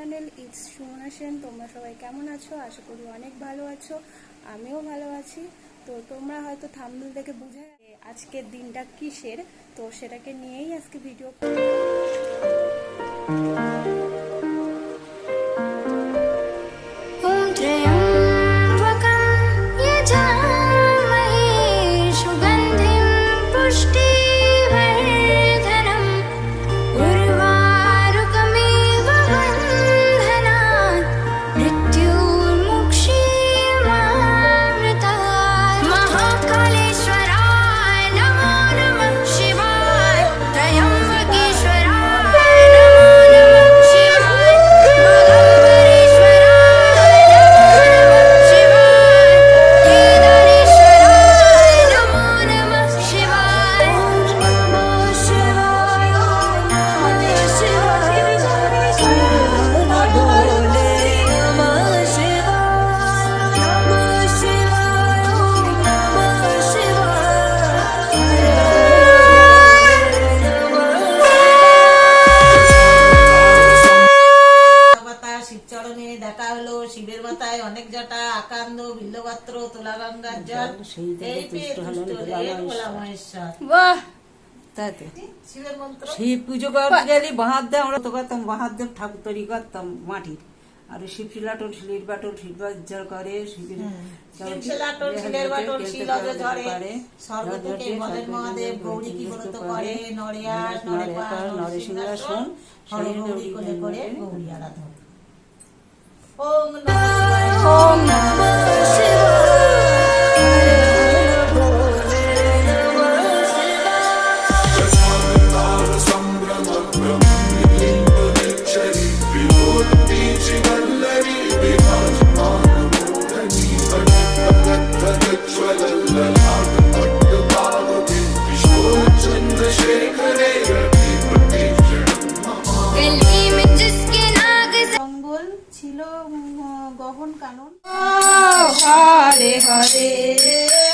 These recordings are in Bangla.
Channel it's Sumana Sen. তোমরা সবাই কেমন আছো? আশা করি অনেক ভালো আছো, আমিও ভালো আছি। তো তোমরা হয়তো থাম্বনেল দেখে বুঝে আজকের দিনটা কিসের, তো সেটাকে নিয়েই আজকে ভিডিও করব। দেখা হলো শিবের মাথায় অনেক জটা আকান্দ বিল্লপত্র তুলা গঙ্গার জল এই পেয়ে তুষ্ট হলেন ভোলা মহেশ্বর। বাহ, তাই তো শিবের মন্ত্র শিব পুজো করতে গেলে বাহাত দিয়ে আমরা তো করতাম, বাহাত দিয়ে ঠাকুর তৈরি করতাম মাটির। আর শিব শিলাটন শিলের বাটন শিল্পাজ্জল করে শিবের শিলাটন শিলের বাটন শিলজে ঝরে স্বর্গ থেকে বলেন মহাদেব গৌরী কি ব্রত করে নড়িয়াস নড়েপাল নরসিংহাসন হর গৌরী কোলে করে গৌরী আরাধন। ওম নমঃ ছিল গহন কানন। হরে হরে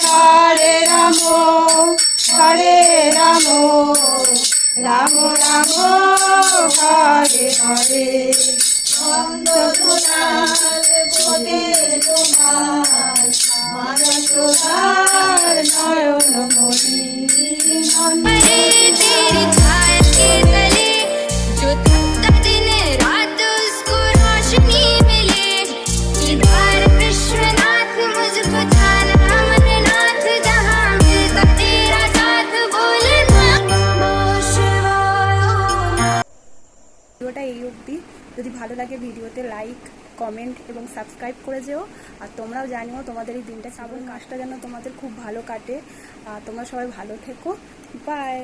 হরে রাম হরে রাম রাম রাম হরে হরে নয়ন মণি ভিডিওটা এই অবধি। যদি ভালো লাগে ভিডিওতে লাইক কমেন্ট এবং সাবস্ক্রাইব করে যেও। আর তোমরাও জানিও তোমাদের এই দিনটা শ্রাবণ মাসটা যেন তোমাদের খুব ভালো কাটে। তোমরা সবাই ভালো থেকো। বাই।